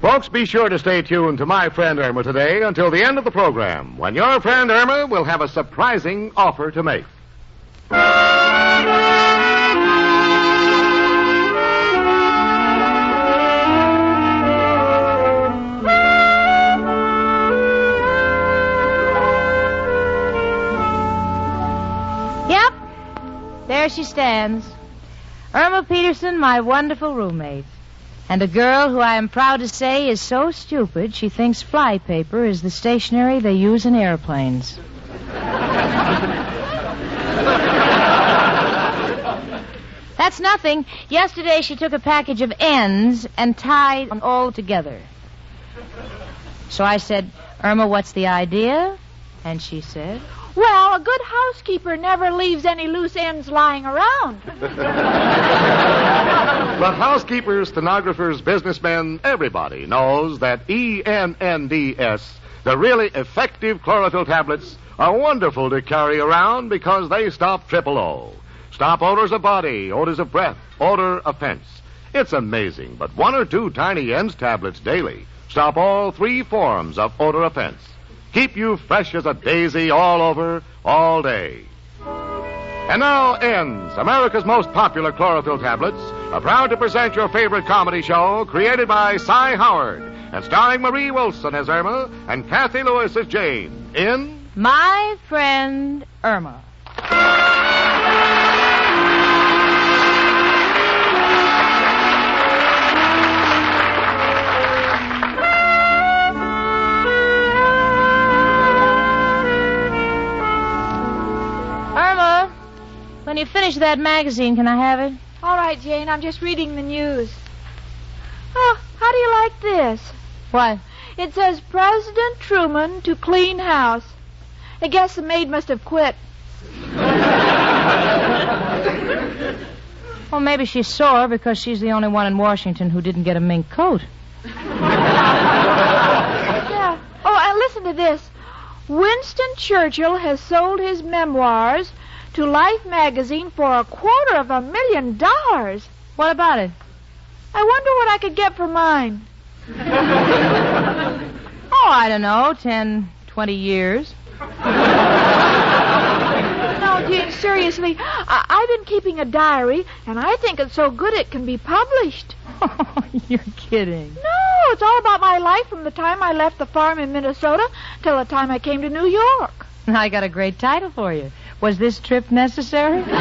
Folks, be sure to stay tuned to my friend Irma today until the end of the program, when your friend Irma will have a surprising offer to make. Yep, there she stands. Irma Peterson, my wonderful roommate. And a girl who I am proud to say is so stupid she thinks flypaper is the stationery they use in airplanes. That's nothing. Yesterday she took a package of ends and tied them all together. So I said, Irma, what's the idea? And she said, well, a good housekeeper never leaves any loose ends lying around. But housekeepers, stenographers, businessmen, everybody knows that ENNDS, the really effective chlorophyll tablets, are wonderful to carry around because they stop triple O. Stop odors of body, odors of breath, odor of fence. It's amazing, but 1 or 2 tiny ENDS tablets daily stop all 3 forms of odor offense. Keep you fresh as a daisy all over, all day. And now ends America's most popular chlorophyll tablets, are proud to present your favorite comedy show created by Cy Howard and starring Marie Wilson as Irma and Cathy Lewis as Jane in My Friend Irma. When you finish that magazine, can I have it? All right, Jane, I'm just reading the news. Oh, how do you like this? What? It says, President Truman to clean house. I guess the maid must have quit. Well, maybe she's sore because she's the only one in Washington who didn't get a mink coat. Yeah. Oh, and listen to this. Winston Churchill has sold his memoirs to Life magazine for $250,000. What about it? I wonder what I could get for mine. Oh, I don't know, 10, 20 years. No, Jane, seriously, I've been keeping a diary, and I think it's so good it can be published. Oh, you're kidding. No, it's all about my life from the time I left the farm in Minnesota till the time I came to New York. I got a great title for you. Was this trip necessary? Thank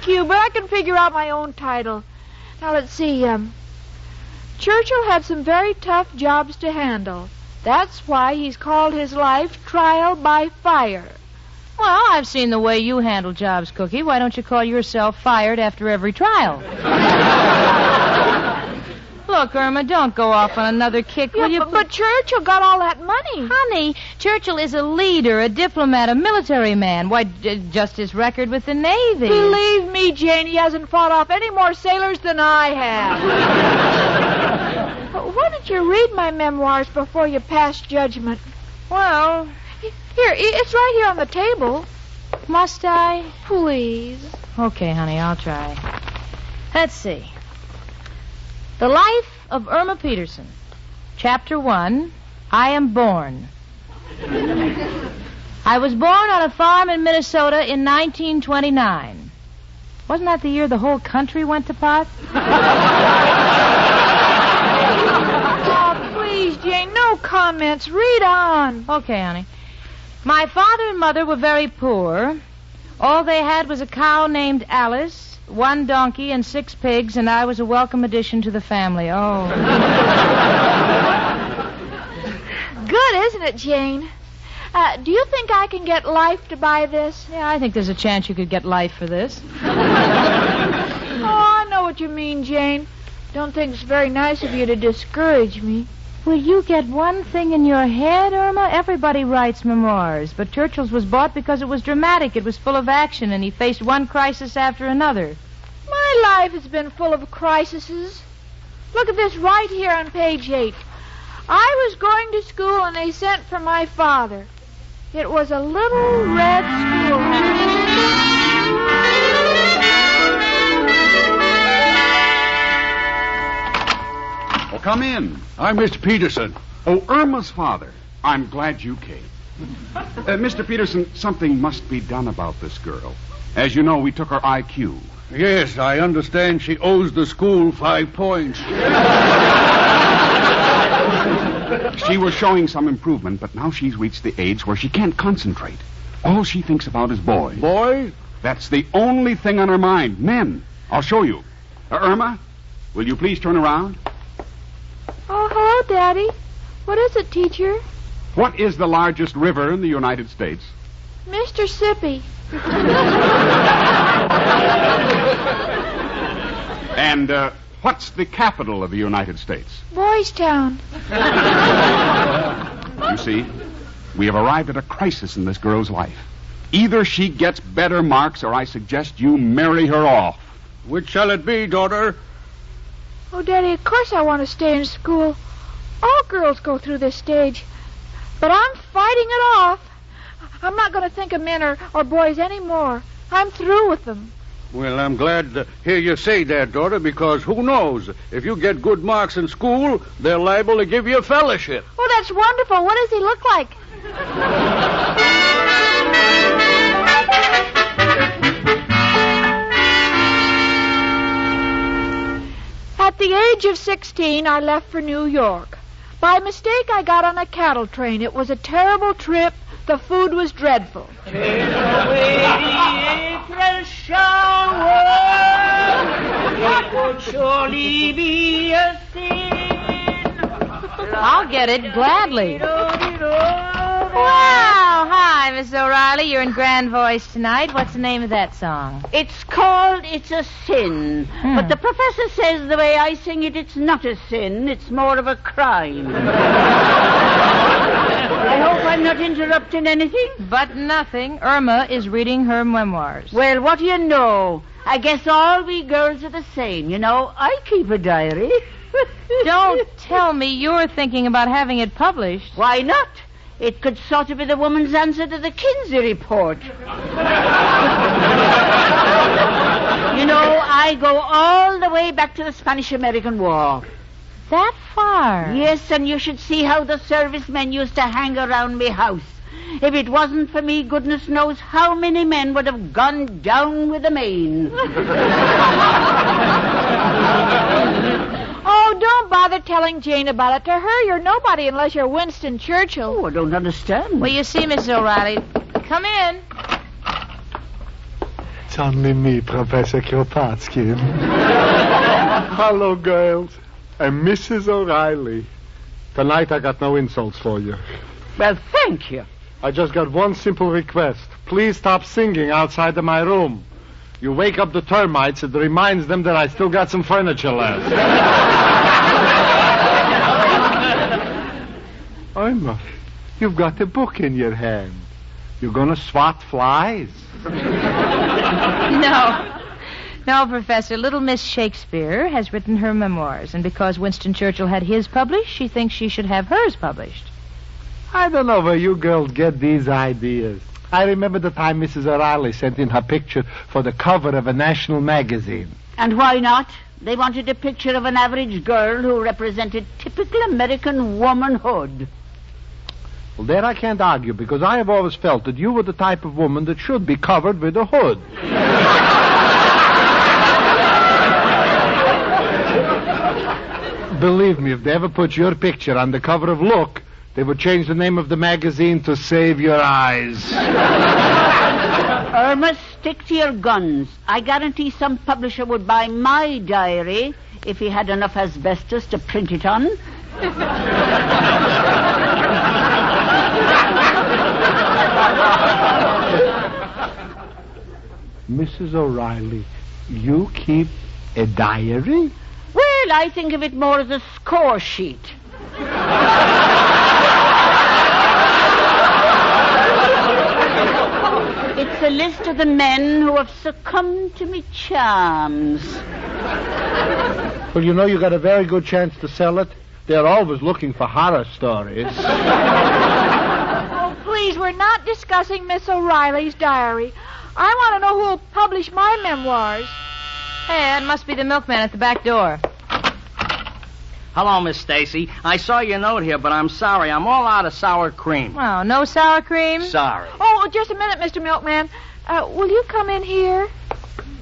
you, but I can figure out my own title. Now, let's see. Churchill had some very tough jobs to handle. That's why he's called his life Trial by Fire. Well, I've seen the way you handle jobs, Cookie. Why don't you call yourself fired after every trial? Look, Irma, don't go off on another kick, will you? But Churchill got all that money. Honey, Churchill is a leader, a diplomat, a military man. Why, just his record with the Navy. Believe me, Jane, he hasn't fought off any more sailors than I have. Why don't you read my memoirs before you pass judgment? Well, here, it's right here on the table. Must I? Please. Okay, honey, I'll try. Let's see. The Life of Irma Peterson. Chapter 1, I Am Born. I was born on a farm in Minnesota in 1929. Wasn't that the year the whole country went to pot? Oh, please, Jane, no comments. Read on. Okay, honey. My father and mother were very poor. All they had was a cow named Alice, 1 donkey, and 6 pigs, and I was a welcome addition to the family. Oh. Good, isn't it, Jane? Do you think I can get Life to buy this? Yeah, I think there's a chance you could get Life for this. Oh, I know what you mean, Jane. Don't think it's very nice of you to discourage me. Will you get one thing in your head, Irma? Everybody writes memoirs, but Churchill's was bought because it was dramatic. It was full of action, and he faced one crisis after another. My life has been full of crises. Look at this right here on page 8. I was going to school, and they sent for my father. It was a little red schoolhouse. come in. I'm Mr. Peterson. Oh, Irma's father. I'm glad you came. Mr. Peterson, something must be done about this girl. As you know, we took her IQ. Yes, I understand she owes the school 5 points. She was showing some improvement, but now she's reached the age where she can't concentrate. All she thinks about is boys. Boys? That's the only thing on her mind. Men. I'll show you. Irma, will you please turn around? Oh, hello, Daddy. What is it, teacher? What is the largest river in the United States? Mississippi. And what's the capital of the United States? Boys Town. You see, we have arrived at a crisis in this girl's life. Either she gets better marks or I suggest you marry her off. Which shall it be, daughter? Oh, Daddy, of course I want to stay in school. All girls go through this stage. But I'm fighting it off. I'm not going to think of men or boys anymore. I'm through with them. Well, I'm glad to hear you say that, daughter, because who knows? If you get good marks in school, they're liable to give you a fellowship. Oh, that's wonderful. What does he look like? At the age of 16, I left for New York. By mistake, I got on a cattle train. It was a terrible trip. The food was dreadful. Take away the April shower. It would surely be a sin. I'll get it gladly. Wow! Hi, Miss O'Reilly. You're in grand voice tonight. What's the name of that song? It's called It's a Sin. But the professor says the way I sing it, it's not a sin. It's more of a crime. I hope I'm not interrupting anything. But nothing. Irma is reading her memoirs. Well, what do you know? I guess all we girls are the same. You know, I keep a diary. Don't tell me you're thinking about having it published. Why not? It could sort of be the woman's answer to the Kinsey report. You know, I go all the way back to the Spanish-American War. That far? Yes, and you should see how the servicemen used to hang around me house. If it wasn't for me, goodness knows how many men would have gone down with the main. Oh, don't bother telling Jane about it. To her, you're nobody unless you're Winston Churchill. Oh, I don't understand. Well, you see, Mrs. O'Reilly, come in. It's only me, Professor Kropatsky. Hello, girls. I'm Mrs. O'Reilly. Tonight I got no insults for you. Well, thank you. I just got one simple request. Please stop singing outside of my room. You wake up the termites. It reminds them that I still got some furniture left. Irma, you've got a book in your hand. You're going to swat flies? No, Professor. Little Miss Shakespeare has written her memoirs, and because Winston Churchill had his published, she thinks she should have hers published. I don't know where you girls get these ideas. I remember the time Mrs. O'Reilly sent in her picture for the cover of a national magazine. And why not? They wanted a picture of an average girl who represented typical American womanhood. Well, there I can't argue, because I have always felt that you were the type of woman that should be covered with a hood. Believe me, if they ever put your picture on the cover of Look, they would change the name of the magazine to Save Your Eyes. Irma, stick to your guns. I guarantee some publisher would buy my diary if he had enough asbestos to print it on. Mrs. O'Reilly, you keep a diary? Well, I think of it more as a score sheet. It's a list of the men who have succumbed to me charms. Well, you know, you got a very good chance to sell it. They're always looking for horror stories. Oh, please, we're not discussing Miss O'Reilly's diary. I want to know who will publish my memoirs. Hey, that must be the milkman at the back door. Hello, Miss Stacy. I saw your note here, but I'm sorry. I'm all out of sour cream. Oh, no sour cream? Sorry. Oh, just a minute, Mr. Milkman. Will you come in here?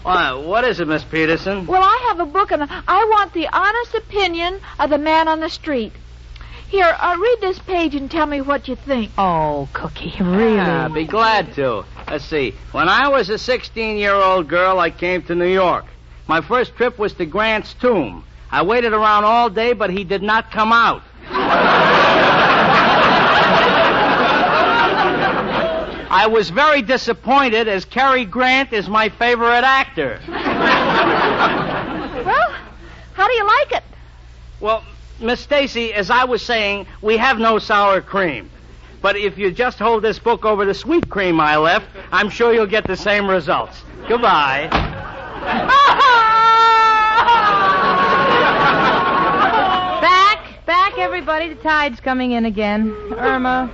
What is it, Miss Peterson? Well, I have a book, and I want the honest opinion of the man on the street. Here, read this page and tell me what you think. Oh, Cookie, really? Yeah, I'd be glad to. Let's see. When I was a 16-year-old girl, I came to New York. My first trip was to Grant's tomb. I waited around all day, but he did not come out. I was very disappointed, as Cary Grant is my favorite actor. Well, how do you like it? Well, Miss Stacy, as I was saying, we have no sour cream. But if you just hold this book over the sweet cream I left, I'm sure you'll get the same results. Goodbye. Back, everybody. The tide's coming in again. Irma,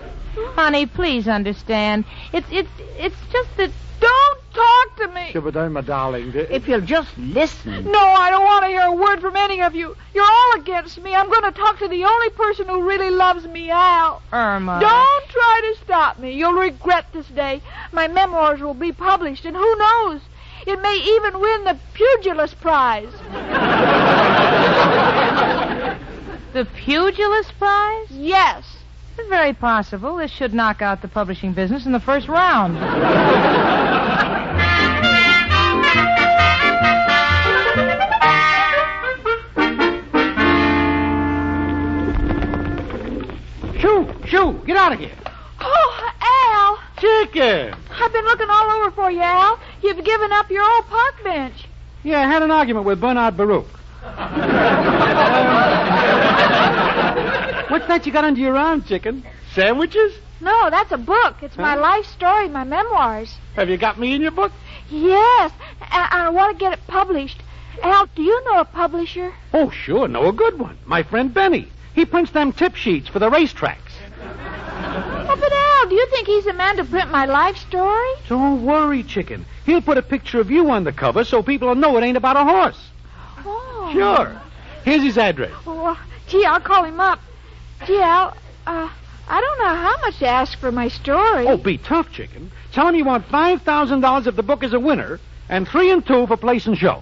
honey, please understand. It's just that... Don't talk to me. Yeah, but Irma, darling... If you'll just listen. No, I don't want to hear a word from any of you. You're all against me. I'm going to talk to the only person who really loves me, Al. Irma. Don't try to stop me. You'll regret this day. My memoirs will be published, and who knows? It may even win the Pugilist Prize. The Pugilist Prize? Yes. It's very possible. This should knock out the publishing business in the first round. Shoo, get out of here. Oh, Al. Chicken. I've been looking all over for you, Al. You've given up your old park bench. Yeah, I had an argument with Bernard Baruch. What's that you got under your arm, chicken? Sandwiches? No, that's a book. It's my life story, my memoirs. Have you got me in your book? Yes, I want to get it published. Al, do you know a publisher? Oh, sure, know a good one. My friend Benny. He prints them tip sheets for the racetracks. Oh, but Al, do you think he's the man to print my life story? Don't worry, chicken. He'll put a picture of you on the cover so people will know it ain't about a horse. Oh. Sure. Here's his address. Oh, gee, I'll call him up. Gee, Al, I don't know how much to ask for my story. Oh, be tough, chicken. Tell him you want $5,000 if the book is a winner, and 3 and 2 for place and show.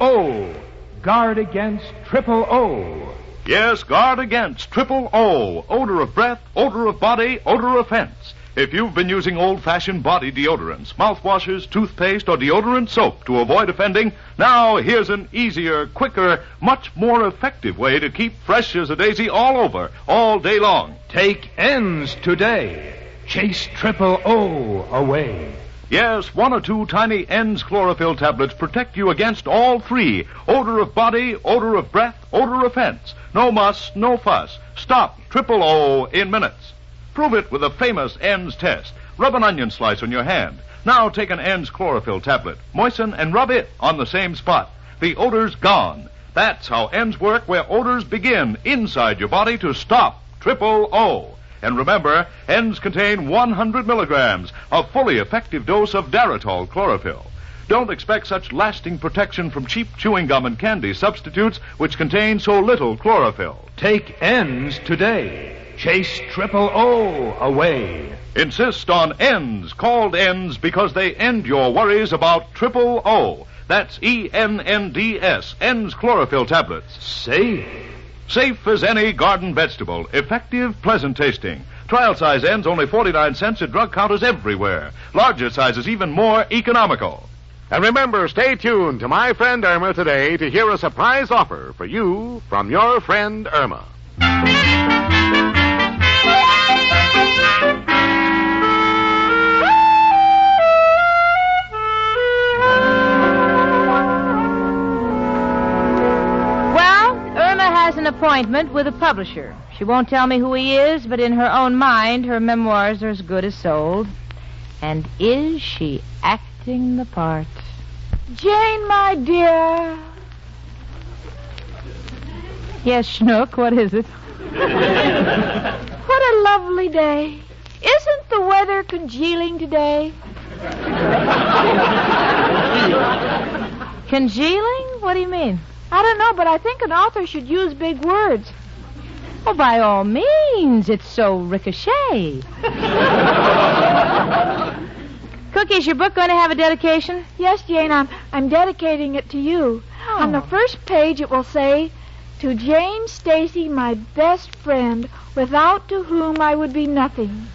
O. Guard against triple O. Yes, guard against triple O. Odor of breath, odor of body, odor of fence. If you've been using old-fashioned body deodorants, mouthwashes, toothpaste, or deodorant soap to avoid offending, now here's an easier, quicker, much more effective way to keep fresh as a daisy all over, all day long. Take N's today. Chase triple O away. Yes, 1 or 2 tiny N's chlorophyll tablets protect you against all 3. Odor of body, odor of breath, odor of fence. No muss, no fuss. Stop triple O in minutes. Prove it with a famous N's test. Rub an onion slice on your hand. Now take an N's chlorophyll tablet. Moisten and rub it on the same spot. The odor's gone. That's how N's work, where odors begin inside your body to stop triple O. And remember, N's contain 100 milligrams, a fully effective dose of Daritol chlorophyll. Don't expect such lasting protection from cheap chewing gum and candy substitutes which contain so little chlorophyll. Take N's today. Chase triple O away. Insist on N's, called N's, because they end your worries about triple O. That's ENNDS, N's chlorophyll tablets. Safe. Safe as any garden vegetable. Effective, pleasant tasting. Trial size N's only 49 cents at drug counters everywhere. Larger sizes even more economical. And remember, stay tuned to My Friend Irma today to hear a surprise offer for you from your friend Irma. An appointment with a publisher. She won't tell me who he is, but in her own mind, her memoirs are as good as sold. And is she acting the part? Jane, my dear. Yes, Schnook, what is it? What a lovely day. Isn't the weather congealing today? Congealing? What do you mean? I don't know, but I think an author should use big words. Oh, by all means. It's so ricochet. Cookie, is your book going to have a dedication? Yes, Jane, I'm dedicating it to you. Oh. On the first page it will say, "To Jane Stacy, my best friend, without to whom I would be nothing."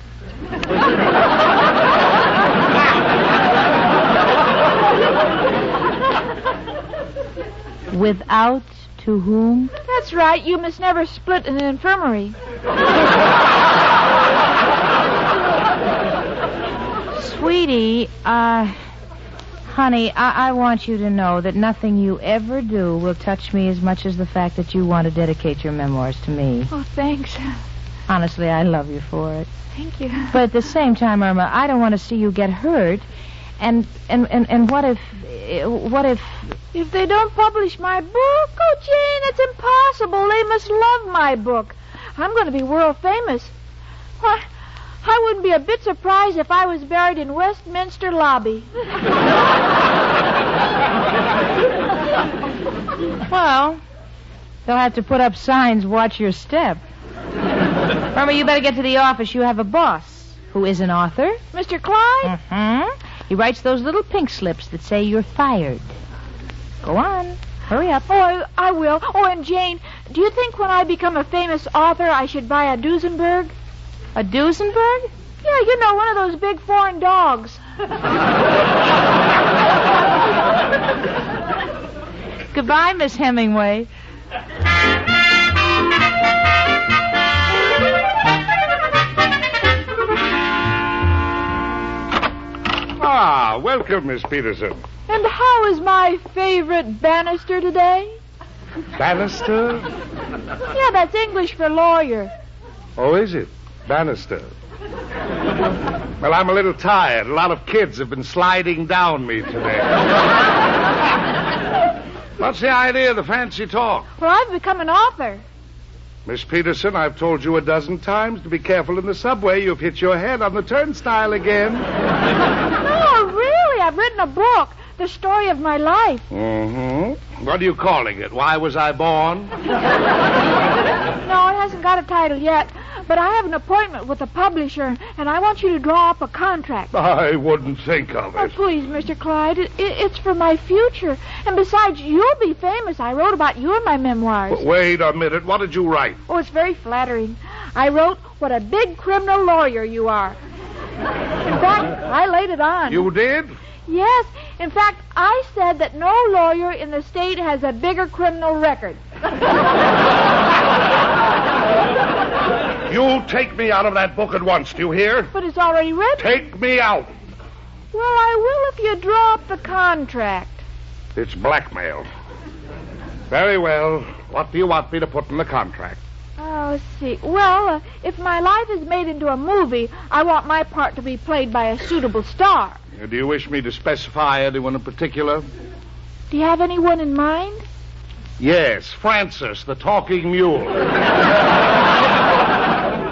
Without to whom? That's right. You must never split in an infirmary. Sweetie, honey, I want you to know that nothing you ever do will touch me as much as the fact that you want to dedicate your memoirs to me. Oh, thanks. Honestly, I love you for it. Thank you. But at the same time, Irma, I don't want to see you get hurt. And what if... If they don't publish my book? Oh, Jane, it's impossible. They must love my book. I'm going to be world famous. Why, I wouldn't be a bit surprised if I was buried in Westminster Lobby. Well, they'll have to put up signs, watch your step. Irma, you better get to the office. You have a boss who is an author. Mr. Clyde? Mm-hmm. He writes those little pink slips that say you're fired. Go on. Hurry up. Oh, I will. Oh, and Jane, do you think when I become a famous author I should buy a Duesenberg? A Duesenberg? Yeah, you know, one of those big foreign dogs. Goodbye, Miss Hemingway. Ah, welcome, Miss Peterson. And how is my favorite Bannister today? Bannister? Yeah, that's English for lawyer. Oh, is it? Bannister. Well, I'm a little tired. A lot of kids have been sliding down me today. What's the idea of the fancy talk? Well, I've become an author. Miss Peterson, I've told you a dozen times to be careful in the subway. You've hit your head on the turnstile again. No, really, I've written a book. The story of my life. Mm-hmm. What are you calling it? Why Was I Born? No, it hasn't got a title yet. But I have an appointment with a publisher, and I want you to draw up a contract. I wouldn't think of Oh, it. please, Mr. Clyde. It's for my future. And besides, you'll be famous. I wrote about you in my memoirs. Wait a minute. What did you write? Oh, it's very flattering. I wrote what a big criminal lawyer you are. In fact, I laid it on. You did? Yes. In fact, I said that no lawyer in the state has a bigger criminal record. You take me out of that book at once, do you hear? But it's already written. Take me out. Well, I will if you draw up the contract. It's blackmail. Very well. What do you want me to put in the contract? Oh, let's see. Well, if my life is made into a movie, I want my part to be played by a suitable star. Do you wish me to specify anyone in particular? Do you have anyone in mind? Yes, Francis, the talking mule.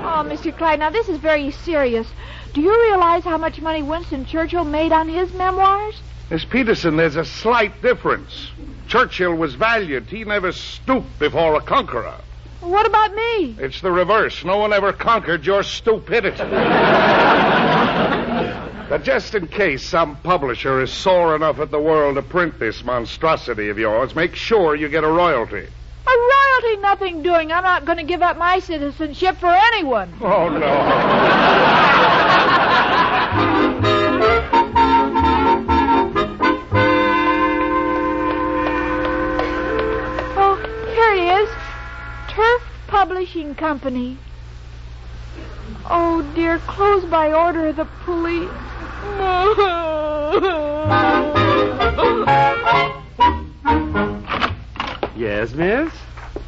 Oh, Mr. Clyde, now this is very serious. Do you realize how much money Winston Churchill made on his memoirs? Miss Peterson, there's a slight difference. Churchill was valiant. He never stooped before a conqueror. What about me? It's the reverse. No one ever conquered your stupidity. But just in case some publisher is sore enough at the world to print this monstrosity of yours, make sure you get a royalty. A royalty nothing doing. I'm not going to give up my citizenship for anyone. Oh, no. Oh, here he is. Turf Publishing Company. Oh, dear, closed by order of the police. Yes, miss?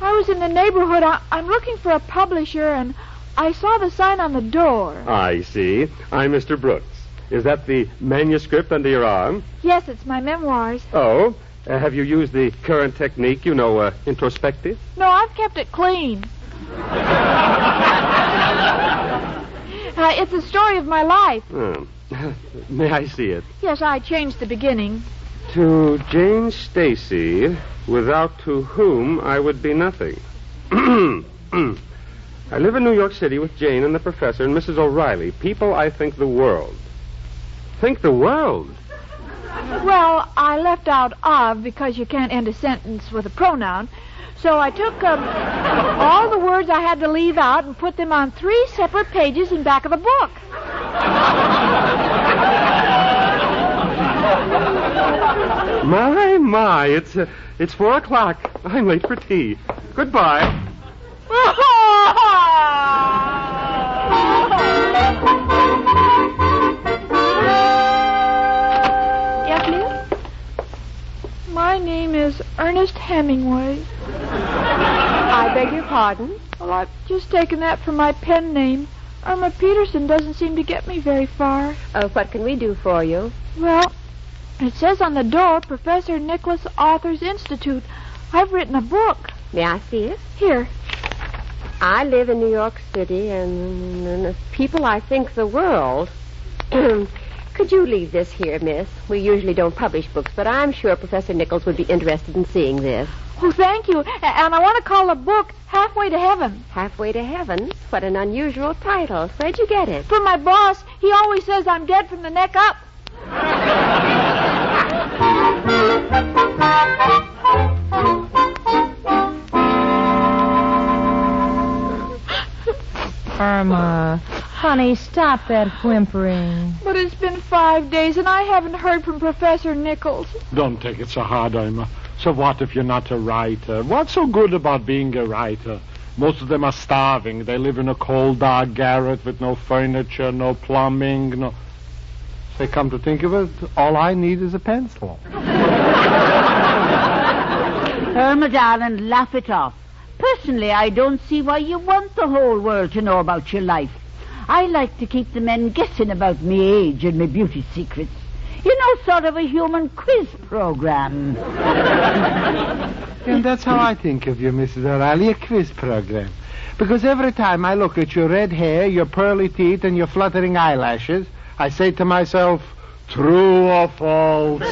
I was in the neighborhood. I'm looking for a publisher, and I saw the sign on the door. I see. I'm Mr. Brooks. Is that the manuscript under your arm? Yes, it's my memoirs. Oh, have you used the current technique, introspective? No, I've kept it clean. It's the story of my life. Oh. May I see it? Yes, I changed the beginning. To Jane Stacy, without to whom I would be nothing. I live in New York City with Jane and the professor and Mrs. O'Reilly. People I think the world. Think the world? Well, I left out of because you can't end a sentence with a pronoun. So I took all the words I had to leave out and put them on 3 separate pages in back of the book. My, it's 4 o'clock. I'm late for tea. Goodbye. Yes, Liz? My name is Ernest Hemingway. I beg your pardon? Well, I've just taken that for my pen name. Irma Peterson doesn't seem to get me very far. What can we do for you? Well, it says on the door, Professor Nicholas Authors Institute. I've written a book. May I see it? Here. I live in New York City, and people I think the world. Could you leave this here, miss? We usually don't publish books, but I'm sure Professor Nichols would be interested in seeing this. Oh, thank you. And I want to call the book Halfway to Heaven. Halfway to Heaven? What an unusual title. Where'd you get it? From my boss. He always says I'm dead from the neck up. Irma, honey, stop that whimpering. But it's been 5 days, and I haven't heard from Professor Nichols. Don't take it so hard, Irma. So what if you're not a writer? What's so good about being a writer? Most of them are starving. They live in a cold, dark garret with no furniture, no plumbing, no... Say, come to think of it, all I need is a pencil. Irma, darling, laugh it off. Personally, I don't see why you want the whole world to know about your life. I like to keep the men guessing about me age and my beauty secrets. You know, sort of a human quiz program. And that's how I think of you, Mrs. O'Reilly, a quiz program. Because every time I look at your red hair, your pearly teeth, and your fluttering eyelashes, I say to myself, true or false?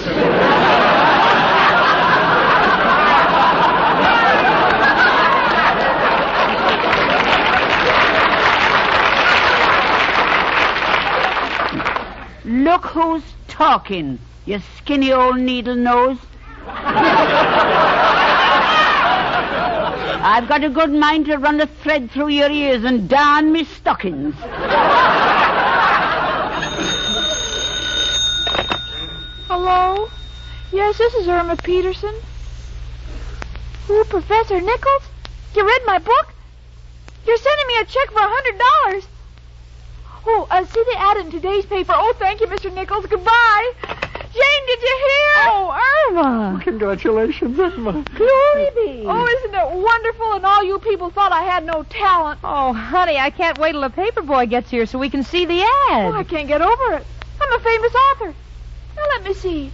Look who's talking, you skinny old needle nose. I've got a good mind to run a thread through your ears and darn me stockings. Hello? Yes, this is Irma Peterson. Ooh, Professor Nichols? You read my book? You're sending me a check for $100. Oh, see the ad in today's paper. Oh, thank you, Mr. Nichols. Goodbye. Jane, did you hear? Oh, Irma. Congratulations, Irma. Glory be. Oh, isn't it wonderful? And all you people thought I had no talent. Oh, honey, I can't wait till the paper boy gets here so we can see the ad. Oh, I can't get over it. I'm a famous author. Now, let me see.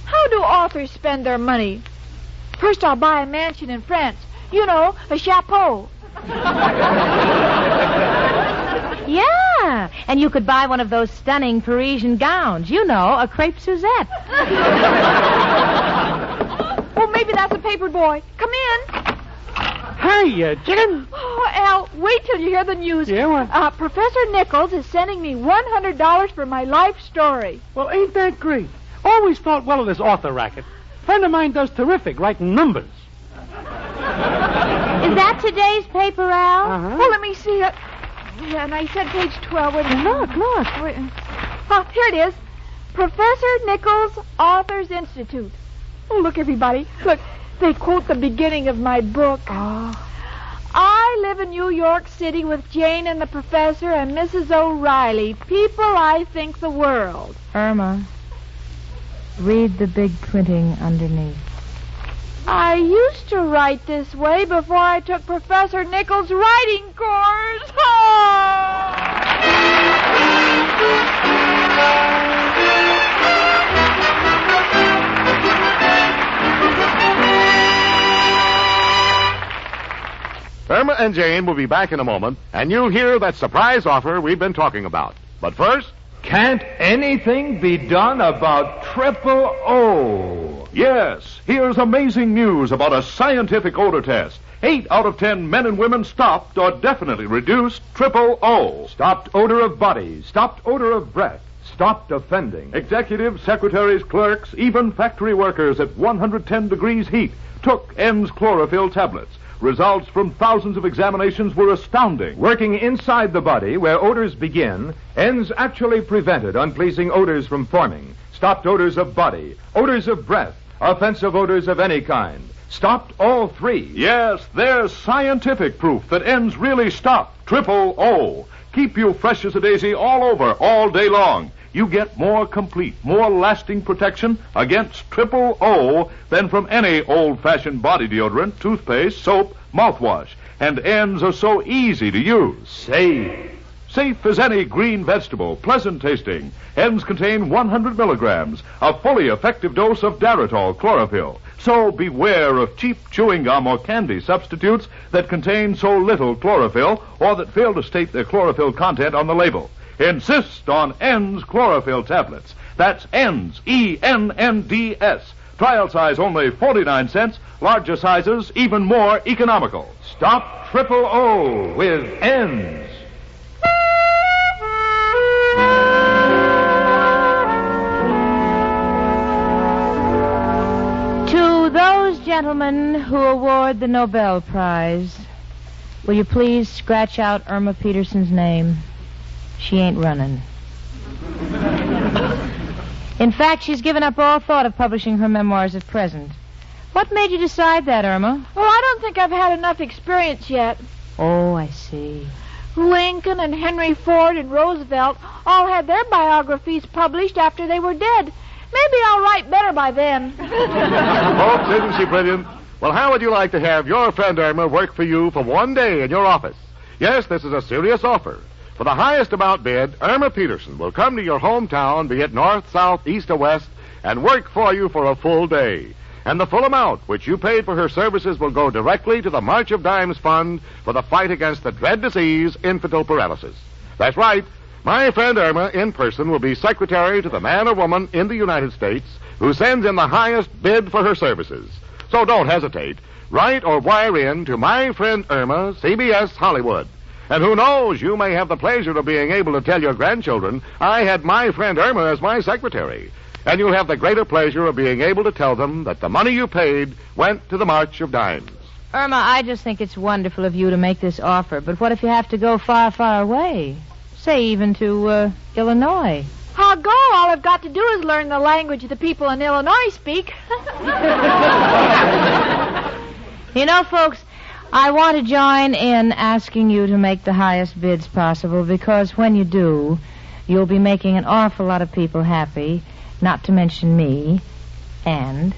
How do authors spend their money? First, I'll buy a mansion in France. You know, a chapeau. Yeah, and you could buy one of those stunning Parisian gowns. You know, a crepe Suzette. Well, maybe that's a paper boy. Come in. Hey, chicken. Oh, Al, wait till you hear the news. Yeah, what? Professor Nichols is sending me $100 for my life story. Well, ain't that great? Always thought well of this author racket. Friend of mine does terrific writing numbers. Is that today's paper, Al? Uh-huh. Well, let me see it. Yeah, and I said page 12. Wait a minute. Look. Wait. Oh, here it is. Professor Nichols Authors Institute. Oh, look, everybody. Look, they quote the beginning of my book. Oh. I live in New York City with Jane and the professor and Mrs. O'Reilly. People I think the world. Irma, read the big printing underneath. I used to write this way before I took Professor Nichols' writing course. Irma and Jane will be back in a moment, and you'll hear that surprise offer we've been talking about. But first... Can't anything be done about triple O? Yes, here's amazing news about a scientific odor test. 8 out of 10 men and women stopped or definitely reduced triple O. Stopped odor of body, stopped odor of breath, stopped offending. Executives, secretaries, clerks, even factory workers at 110 degrees heat took N's chlorophyll tablets. Results from thousands of examinations were astounding. Working inside the body, where odors begin, N's actually prevented unpleasing odors from forming. Stopped odors of body, odors of breath, offensive odors of any kind. Stopped all three. Yes, there's scientific proof that N's really stop triple O. Keep you fresh as a daisy all over, all day long. You get more complete, more lasting protection against triple O than from any old-fashioned body deodorant, toothpaste, soap, mouthwash. And N's are so easy to use. Safe. Safe as any green vegetable, pleasant tasting. N's contain 100 milligrams, a fully effective dose of Daritol chlorophyll. So beware of cheap chewing gum or candy substitutes that contain so little chlorophyll or that fail to state their chlorophyll content on the label. Insist on N's chlorophyll tablets. That's N's, E-N-N-D-S. Trial size only 49 cents. Larger sizes even more economical. Stop triple O with N's. To those gentlemen who award the Nobel Prize, will you please scratch out Irma Peterson's name? She ain't running. In fact, she's given up all thought of publishing her memoirs at present. What made you decide that, Irma? Well, I don't think I've had enough experience yet. Oh, I see. Lincoln and Henry Ford and Roosevelt all had their biographies published after they were dead. Maybe I'll write better by then. Folks, isn't she brilliant? Well, how would you like to have your friend Irma work for you for one day in your office? Yes, this is a serious offer. For the highest amount bid, Irma Peterson will come to your hometown, be it north, south, east, or west, and work for you for a full day. And the full amount which you paid for her services will go directly to the March of Dimes Fund for the fight against the dread disease, infantile paralysis. That's right. My friend Irma, in person, will be secretary to the man or woman in the United States who sends in the highest bid for her services. So don't hesitate. Write or wire in to my friend Irma, CBS Hollywood. And who knows, you may have the pleasure of being able to tell your grandchildren, I had my friend Irma as my secretary. And you'll have the greater pleasure of being able to tell them that the money you paid went to the March of Dimes. Irma, I just think it's wonderful of you to make this offer, but what if you have to go far, far away? Say even to, Illinois. I'll go. All I've got to do is learn the language the people in Illinois speak. You know, folks, I want to join in asking you to make the highest bids possible, because when you do, you'll be making an awful lot of people happy, not to mention me and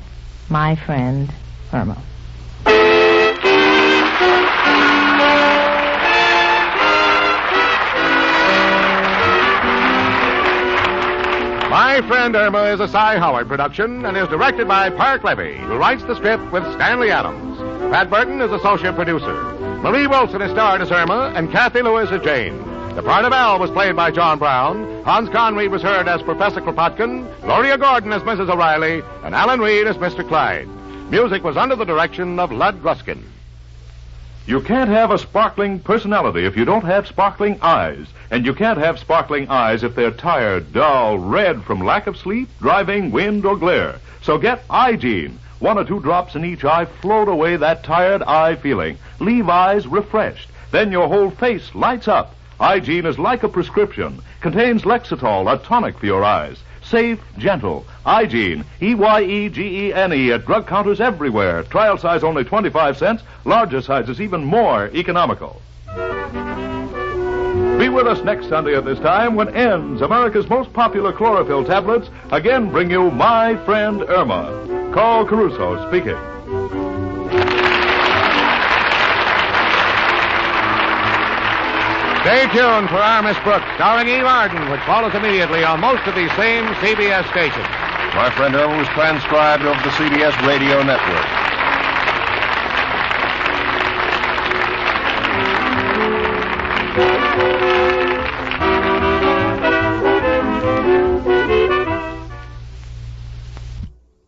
my friend Irma. My Friend Irma is a Cy Howard production and is directed by Park Levy, who writes the script with Stanley Adams. Pat Burton is associate producer. Marie Wilson is starred as Irma, and Cathy Lewis as Jane. The part of Al was played by John Brown. Hans Conried was heard as Professor Kropotkin, Gloria Gordon as Mrs. O'Reilly, and Alan Reed as Mr. Clyde. Music was under the direction of Lud Gluskin. You can't have a sparkling personality if you don't have sparkling eyes. And you can't have sparkling eyes if they're tired, dull, red from lack of sleep, driving, wind, or glare. So get Eye-Gene. 1 or 2 drops in each eye float away that tired eye feeling. Leave eyes refreshed. Then your whole face lights up. Eye-Gene is like a prescription. Contains Lexitol, a tonic for your eyes. Safe, gentle. Eye-Gene, E-Y-E-G-E-N-E at drug counters everywhere. Trial size only 25 cents. Larger sizes even more economical. Be with us next Sunday at this time when N's, America's most popular chlorophyll tablets, again bring you My Friend Irma. Carl Caruso speaking. Stay tuned for Our Miss Brooks, starring Eve Arden, which follows immediately on most of these same CBS stations. My Friend Irma was transcribed over the CBS radio network.